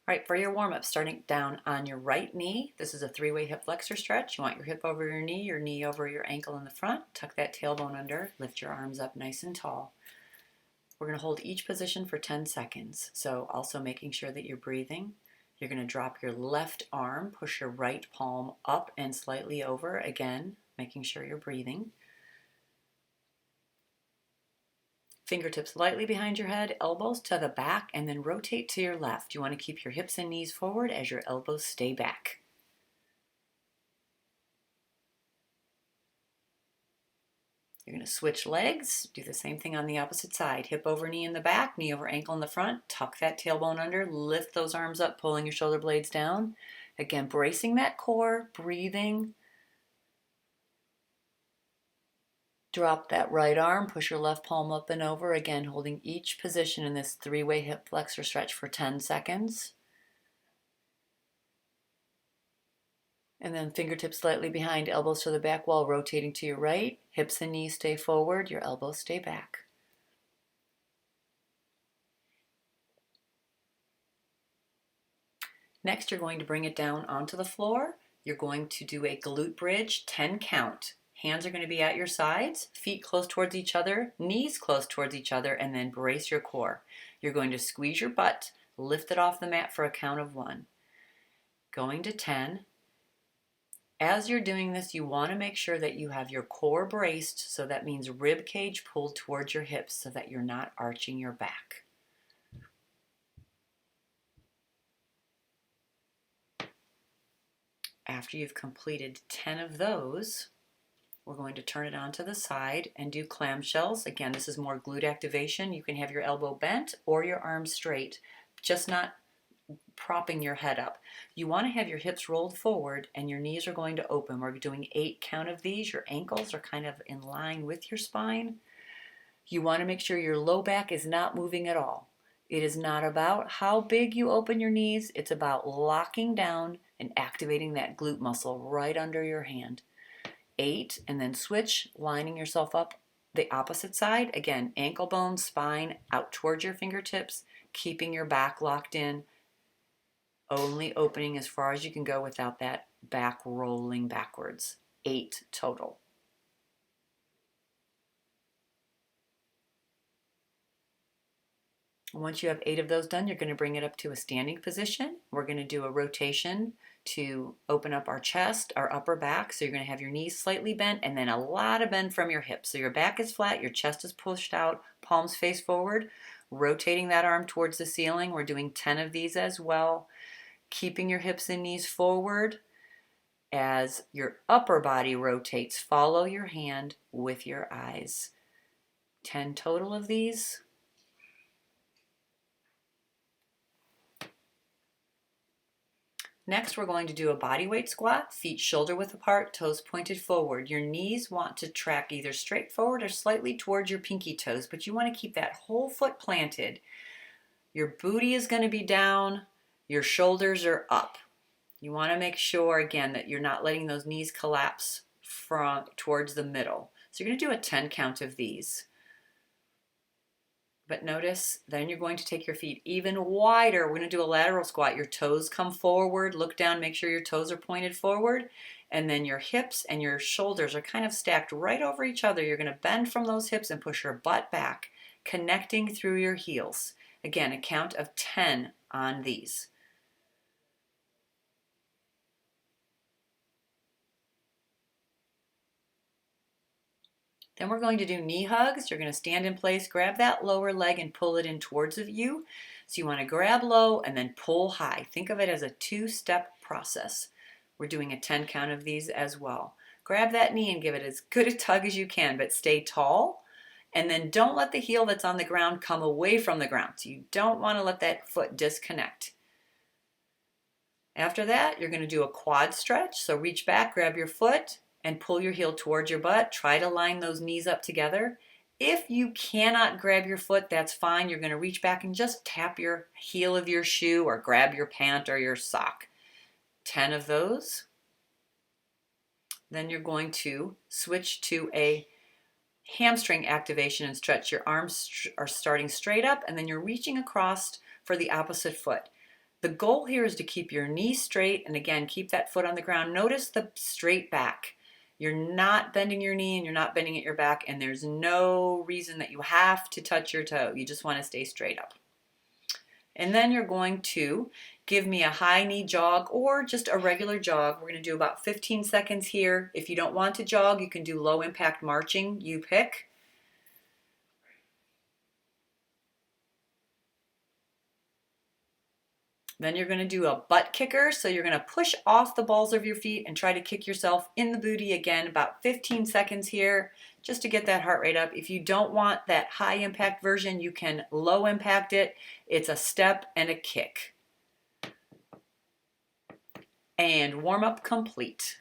All right, for your warm-up, starting down on your right knee, this is a three-way hip flexor stretch. You want your hip over your knee over your ankle in the front. Tuck that tailbone under, lift your arms up nice and tall. We're going to hold each position for 10 seconds. So also making sure that you're breathing. You're going to drop your left arm, push your right palm up and slightly over, again, making sure you're breathing. Fingertips lightly behind your head, elbows to the back, and then rotate to your left. You want to keep your hips and knees forward as your elbows stay back. You're going to switch legs, do the same thing on the opposite side. Hip over knee in the back, knee over ankle in the front. Tuck that tailbone under, lift those arms up, pulling your shoulder blades down. Again, bracing that core, breathing. Drop that right arm, push your left palm up and over, again holding each position in this three-way hip flexor stretch for 10 seconds. And then fingertips slightly behind, elbows to the back wall, rotating to your right. Hips and knees stay forward, your elbows stay back. Next, you're going to bring it down onto the floor. You're going to do a glute bridge, 10 count. Hands are going to be at your sides, feet close towards each other, knees close towards each other, and then brace your core. You're going to squeeze your butt, lift it off the mat for a count of 1. Going to 10. As you're doing this, you want to make sure that you have your core braced, so that means rib cage pulled towards your hips so that you're not arching your back. After you've completed 10 of those, we're going to turn it onto the side and do clamshells. Again, this is more glute activation. You can have your elbow bent or your arms straight, just not propping your head up. You want to have your hips rolled forward and your knees are going to open. We're doing 8 count of these. Your ankles are kind of in line with your spine. You want to make sure your low back is not moving at all. It is not about how big you open your knees. It's about locking down and activating that glute muscle right under your hand. 8, and then switch, lining yourself up the opposite side. Again, ankle bone, spine out towards your fingertips, keeping your back locked in, only opening as far as you can go without that back rolling backwards. 8 total. Once you have 8 of those done, you're going to bring it up to a standing position. We're going to do a rotation to open up our chest, our upper back. So you're going to have your knees slightly bent and then a lot of bend from your hips. So your back is flat, your chest is pushed out, palms face forward, rotating that arm towards the ceiling. We're doing 10 of these as well. Keeping your hips and knees forward as your upper body rotates. Follow your hand with your eyes. 10 total of these. Next, we're going to do a body weight squat, feet shoulder width apart, toes pointed forward. Your knees want to track either straight forward or slightly towards your pinky toes, but you want to keep that whole foot planted. Your booty is going to be down, your shoulders are up. You want to make sure, again, that you're not letting those knees collapse from towards the middle. So you're going to do a 10 count of these. But notice, then you're going to take your feet even wider. We're going to do a lateral squat. Your toes come forward, look down, make sure your toes are pointed forward. And then your hips and your shoulders are kind of stacked right over each other. You're going to bend from those hips and push your butt back, connecting through your heels. Again, a count of 10 on these. Then we're going to do knee hugs. You're going to stand in place, grab that lower leg and pull it in towards you. So you want to grab low and then pull high. Think of it as a 2-step process. We're doing a 10 count of these as well. Grab that knee and give it as good a tug as you can, but stay tall. And then don't let the heel that's on the ground come away from the ground. So you don't want to let that foot disconnect. After that, you're going to do a quad stretch. So reach back, grab your foot, and pull your heel towards your butt. Try to line those knees up together. If you cannot grab your foot, that's fine. You're going to reach back and just tap your heel of your shoe or grab your pant or your sock. 10 of those. Then you're going to switch to a hamstring activation and stretch. Your arms are starting straight up and then you're reaching across for the opposite foot. The goal here is to keep your knee straight, and again, keep that foot on the ground. Notice the straight back. You're not bending your knee and you're not bending at your back, and there's no reason that you have to touch your toe. You just want to stay straight up. And then you're going to give me a high knee jog or just a regular jog. We're going to do about 15 seconds here. If you don't want to jog, you can do low impact marching. You pick. Then you're going to do a butt kicker. So you're going to push off the balls of your feet and try to kick yourself in the booty again, about 15 seconds here, just to get that heart rate up. If you don't want that high impact version, you can low impact it. It's a step and a kick. And warm up complete.